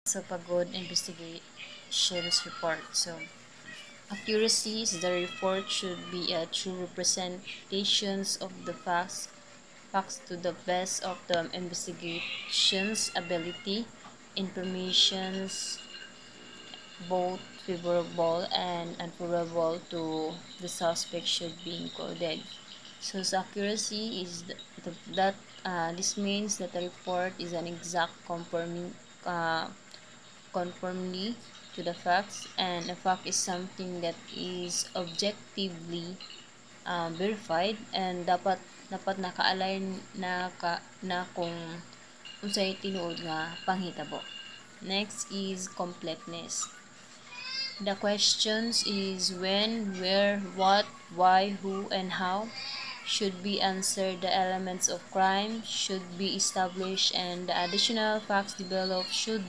sa pagod investigations report. So, accuracy is the report should be a true representations of the facts to the best of the investigation's ability. Informations both favorable and unfavorable to the suspect should be included. So, accuracy is that this means that the report is an exact uh, conformity to the facts, and a fact is something that is objectively verified and dapat naka-align na kung unsay tinuod nga panghitabo. Next is completeness. The questions is when, where, what, why, who, and how should be answered. The elements of crime should be established, and the additional facts developed should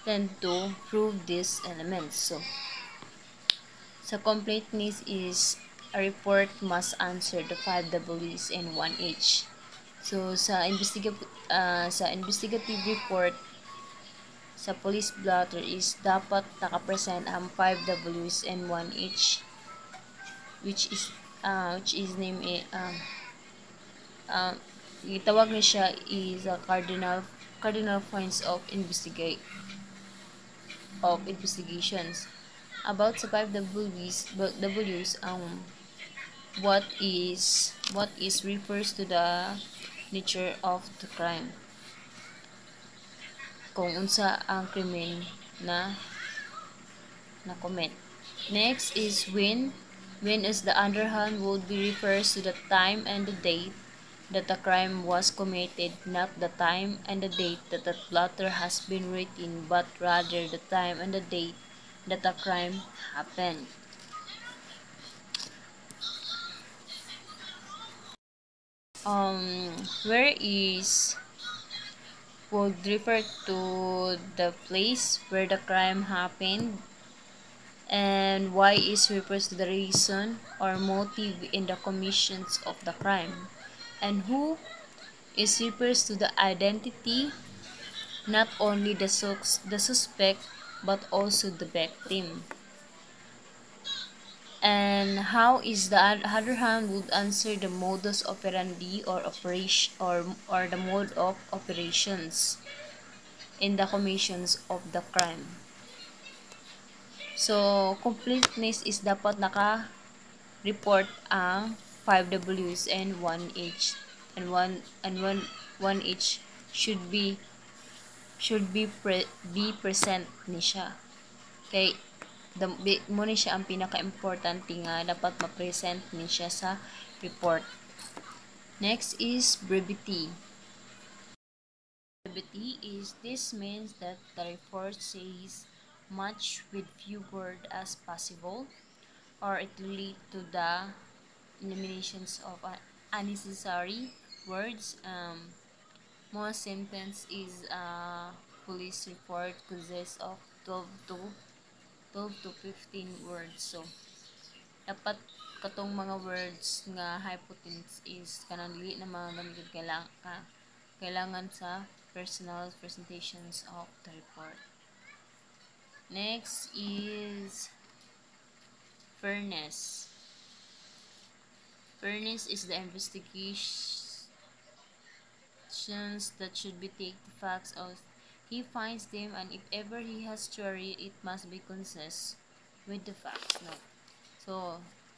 tend to prove these elements. So completeness is a report must answer the 5 W's and 1 H. So sa investigative report sa police blotter is dapat nakapresent ang 5 W's and 1 H, which is name uh, gitawag ni siya is a cardinal points of investigations. About sa 5 W's what is refers to the nature of the crime, kung unsa ang krimen na na-commit. Next is when. When is the underhand would be refers to the time and the date that the crime was committed, not the time and the date that the plotter has been written, but rather the time and the date that the crime happened. Where is would refer to the place where the crime happened, and why is refers to the reason or motive in the commissions of the crime, and who is refers to the identity, not only the suspect but also the victim, and how is the other hand would answer the modus operandi or operation or the mode of operations in the commissions of the crime. So, completeness is dapat naka-report ang 5 W's and 1 H, and 1 H should be present ni siya. Kay mo ni siya ang pinaka-importante nga dapat ma-present ni siya sa report. Next is brevity. Brevity is this means that the report says much with few words as possible, or it will lead to the eliminations of unnecessary words. Most sentence is police report consists of 12 to 15 words. So, dapat katong mga words nga hypotenuse is kanang dili na mga gamiton kailangan sa personal presentations of the report. Next is fairness. Fairness is the investigations that should be take the facts as he finds them, and if ever he has theory, it must be consist with the facts. No? So,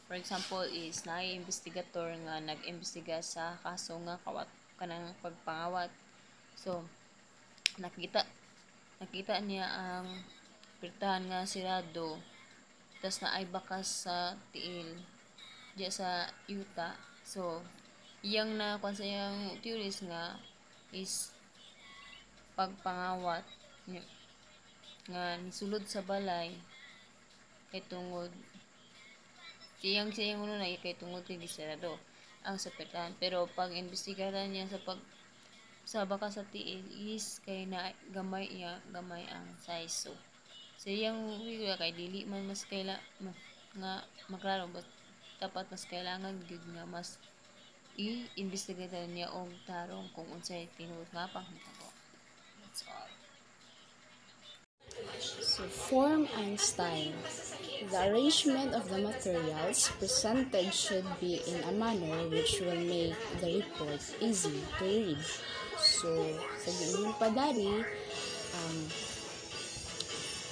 for example, is investigator nga nag-imbestiga sa kaso nga kanang pagpangawat. So, nakita nakita niya ang pirtahan nga sirado, tas na ay bakas sa tiil diya sa yuta. So, iyang na kung sa iyang theories nga is pagpangawat nga nisulod sa balay kay tungod siyang uno na kay tungod kay gisarado ang sapirtahan. Pero pag imbestigahan niya sa baka sa tiil is kay na gamay ang size. So siyang figure kay dili man mas nga maklaro, but dapat mas kailangan gud nga mas i-investigate niya og tarong kung unsay tinuod nga panghitabo. That's all. So form and style. The arrangement of the materials presented should be in a manner which will make the report easy to read. So, sa inyong padari,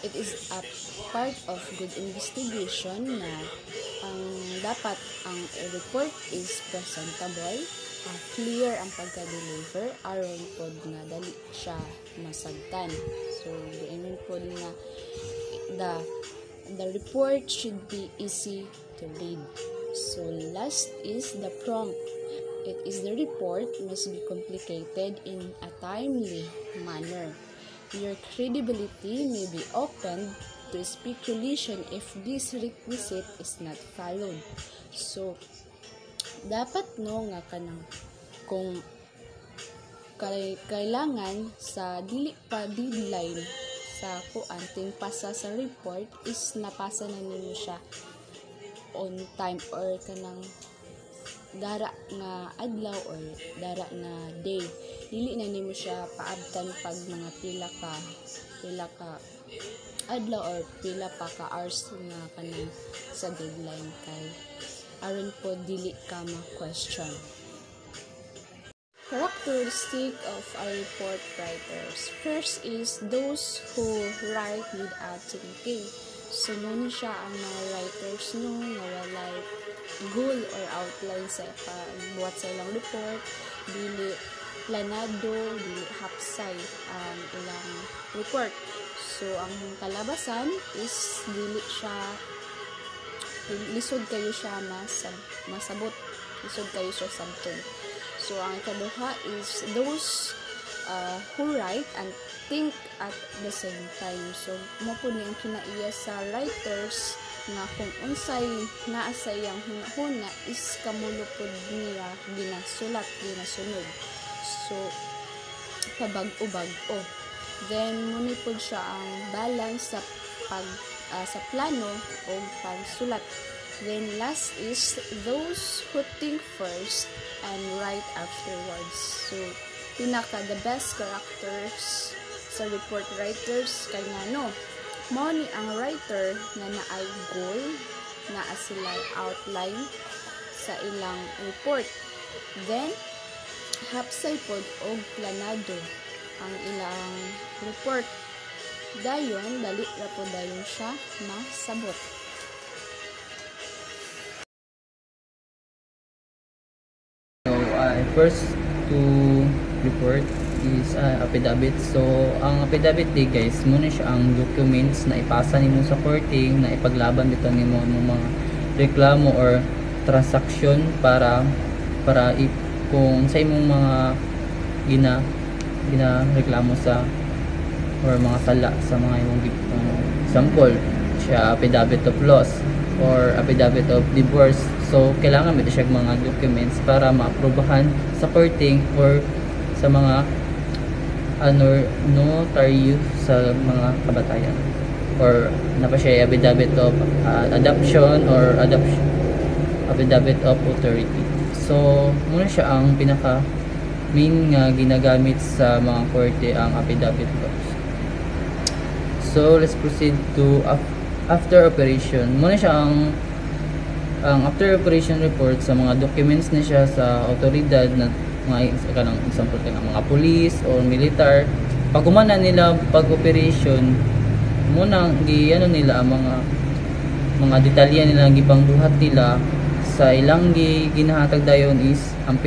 it is a part of good investigation na dapat ang report is presentable, clear ang pagka-deliver, aron pod nga dali siya masabtan. So, diinin pod nga the report should be easy to read. So, last is the prompt. It is the report must be complicated in a timely manner. Your credibility may be opened to speculation if this requisite is not followed. So, dapat nga kanang kung kailangan sa dili pa deadline sa kuanting pasa sa report is napasa na ninyo siya on time or kanang dara nga adlaw or dara nga day, dili na nimo siya paabtan pag mga pila ka adlaw or pila pa ka hours nga kanang sa deadline kay aron po dili ka ma-question. Characteristic of a report writers. First is those who write without thinking. So, muna siya ang mga writers nga walay goal or outline sa pagbuhat sa ilang report, dili planado, dili hapsay ang ilang report. So, ang kalabasan is dili siya lisod kayo siya masabot, lisod kayo siya sabton. So, ang ikaduha is those who write and think at the same time. So, mo po niyang kinaiya sa writers nga kung unsay naa sa iyang hunahuna is kamulupod niya ginasunod. So, pabag-o. Then, munipod siya ang balance sa sa plano o pagsulat. Then, last is those who think first and write afterwards. So, the best characters sa report writers kay ngano mao ni ang writer na naay goal na sila outline sa ilang report, then hapsay pod og planado ang ilang report, dayon dali ra pod dayon siya masabot. First to report is affidavit. So, ang affidavit di guys, muna siya ang documents na ipasa nimo sa courting, na ipaglaban dito nimo ng mga reklamo or transaction para kung sa imong mga gina reklamo sa or mga sala sa mga imong example siya affidavit of loss or affidavit of divorce. So, kailangan may siya mga documents para ma-aprobahan sa courting or sa mga notary sa mga kabatayan. Or napa siya affidavit of adoption or affidavit of authority. So, muna siya ang pinaka main nga ginagamit sa mga korte, ang affidavit laws. So, let's proceed to after operation. Muna siya ang after operation report sa mga documents na siya sa autoridad na mga example mga police or militar. Pag umana nila pag-operation, muna nila ang mga detalye nila, gipangbuhat nila sa ilang ginahatag dayon is ang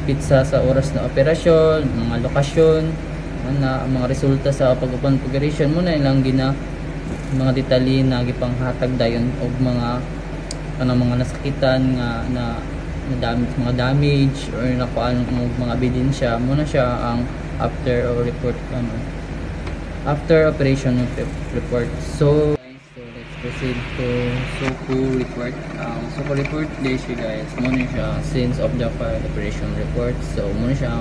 pizza sa oras na operasyon, mga lokasyon, mga resulta sa pag-operation, muna ilang mga detalye na gipanghatag dayon og mga nasakitan na mga damage or nakuan mga ebidensya. Muna siya ang after report after operation report. So let's proceed to SOCO report. SOCO report day siya guys, muna siya scenes of the operation report. So muna siya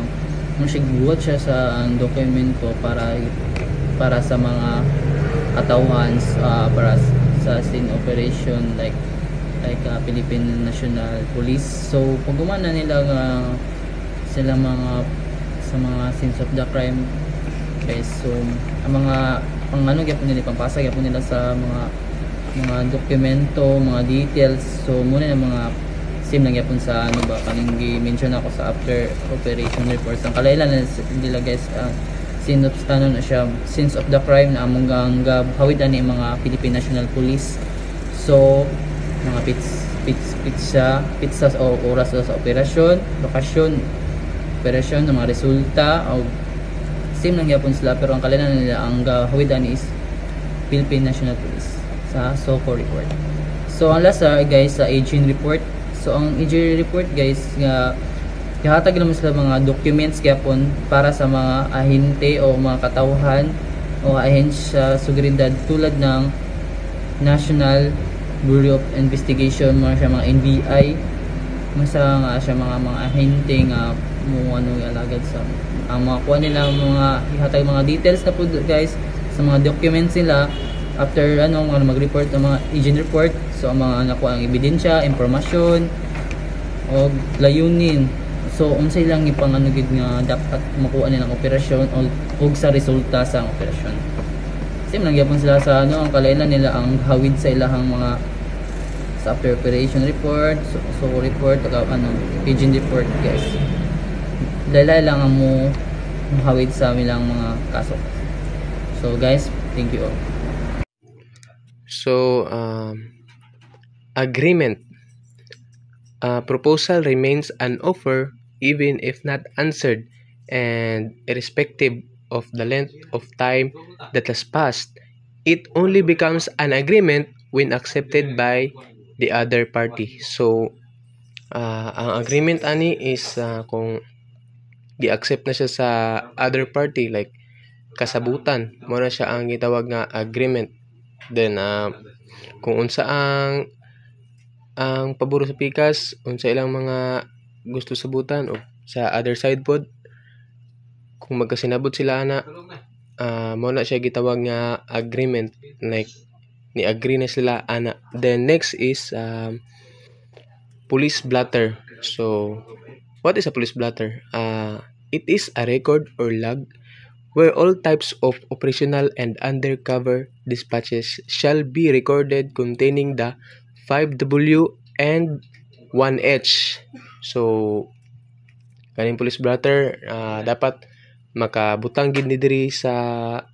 buhat siya sa dokumento para sa mga katauhan para sa scene operation like Philippine National Police. So pag gumana nila sila sa mga scenes of the crime guys, so ang mga pang ano gyapon nila pampasa gyapon nila sa mga dokumento, mga details. So muna na mga same lang gyapon sa ano ba kaning gi-mention ako sa after operation reports. Ang kalailan nila guys, ano na siya, scenes of the crime na among hawid ani mga Philippine National Police. So mga pizza o oras sa operasyon, lokasyon, operasyon ng mga resulta o same lang gyapon sila, pero ang kalainan nila ang hawid ani is Philippine National Police sa SOCO report. So ang last guys sa aging report. So ang aging report guys nga ihatag naman sila mga documents gyapon para sa mga ahente o mga katawhan o ahensya sa seguridad tulad ng National Bureau of Investigation, mga NBI, nga siya mga ahente nga mo ano alagad sa ang mga kuha nila mga ihatag mga details na po guys sa mga documents nila after mga mag-report ng mga agent report. So ang mga nakuha ang ebidensya, impormasyon o layunin. So unsay lang ipang gid nga dapat makuha nilang operasyon o sa resulta sa operasyon. Same lang gyapon sila sa ang kalainan nila ang hawid sa ilahang mga sa after operation report, so report o agent report guys. Dahil lang ang mo hawid sa ilang mga kaso. So guys, thank you all. So, agreement. Proposal remains an offer even if not answered, and irrespective of the length of time that has passed, it only becomes an agreement when accepted by the other party. So, ang agreement ani is kung gi-accept na siya sa other party, like kasabutan, mo na siya ang gitawag nga agreement. Then kung unsa ang pabor sa pikas, unsa ilang mga gusto sabutan o sa other side pod, kung magkasinabot sila ana, mo na siya gitawag nga agreement, like ni agree na sila ana. Then next is police blotter. So what is a police blotter? It is a record or log where all types of operational and undercover dispatches shall be recorded containing the 5W and 1H. So, kaning police blotter, dapat makabutang gid ni diri sa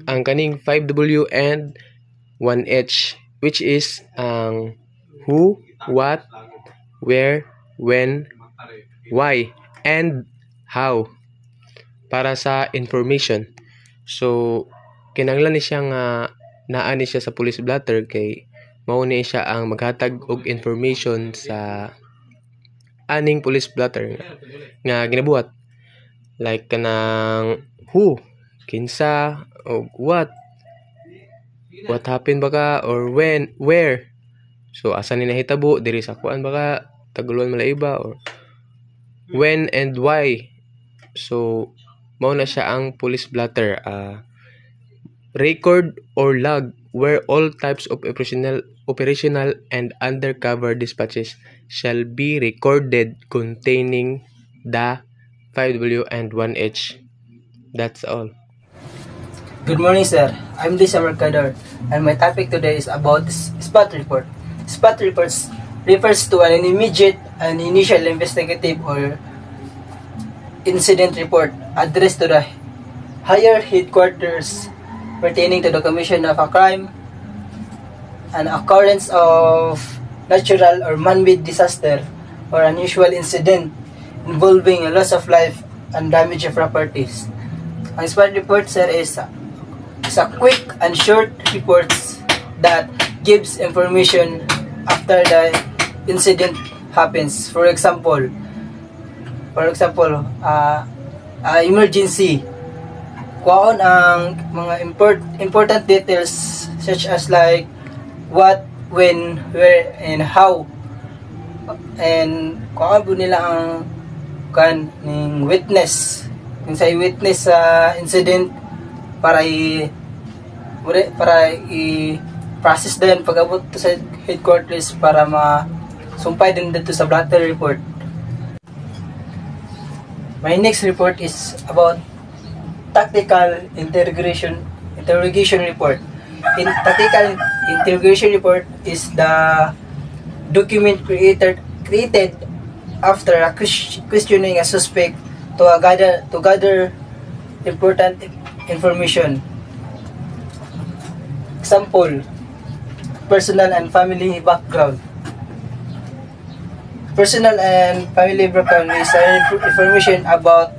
ang kaning 5W and 1H, which is ang who, what, where, when, why, and how, para sa information. So kinahanglan ni siya nga naa ni siya sa police blotter kay mao ni siya ang maghatag og information sa aning police blotter nga ginabuhat, like kanang who, kinsa, o what happened baka, or when, where. So asa ni nahitabo diri sa kuan baka Taguluan Malaiba, or when and why. So mao na siya ang police blotter. Record or log where all types of operational and undercover dispatches shall be recorded containing the 5W and 1H. That's all. Good morning, sir. I'm Lisa Mercador, and my topic today is about spot report. Spot reports refers to an immediate and initial investigative or incident report addressed to the higher headquarters pertaining to the commission of a crime, an occurrence of natural or man-made disaster, or unusual incident involving a loss of life and damage of properties. Ang spot report, sir, is a quick and short reports that gives information after the incident happens. For example, emergency. Kuhaon ang mga important details such as like what, when, where, and how. And kuhaon po nila ang ning witness. Kung sa witness sa incident para i-process din pag-abot to sa headquarters para ma-sumpay din dito sa blotter report. My next report is about tactical interrogation interrogation report. In tactical interrogation report is the document created after questioning a suspect to gather important information. Example, personal and family background. Personal and family background is information about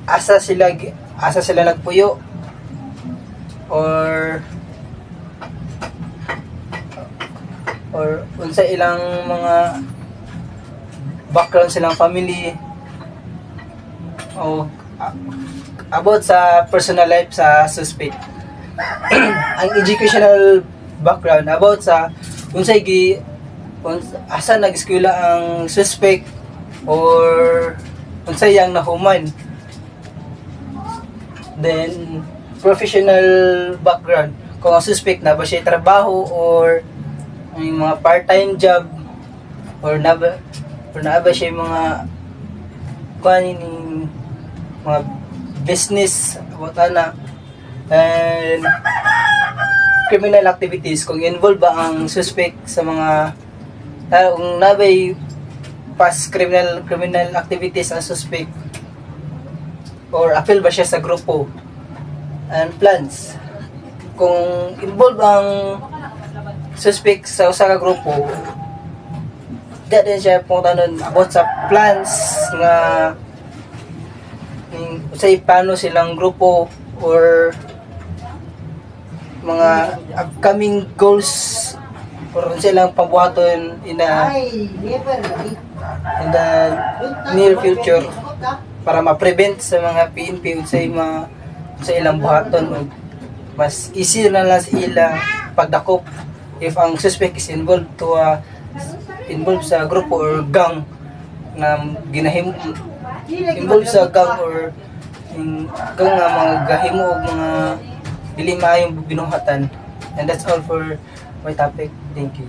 asa sila nagpuyo, or unsa ilang mga background silang family, o about sa personal life sa suspect. Ang educational background about sa asa nag-eskwela ang suspect, or unsay yang nahuman. Then professional background, kung ang suspect na ba siya trabaho or may mga part-time job, or na ba siya mga mga business about na. And criminal activities, kung involved ba ang suspect sa mga kung nabay past criminal activities ang suspect, or appeal ba siya sa grupo. And plans, kung involved ang suspect sa usa ka grupo, din siya pungtanon about sa plans nga say paano silang grupo, or mga upcoming goals, or silang pabuhaton in the near future para ma-prevent sa mga PNP sa ilang buhaton, o mas easy na lang sa ilang pagdakop if ang suspect is involved sa grupo or gang na involved sa gang, or gang nga mga gahimo o mga dili maayong binuhatan. And that's all for my topic. Thank you.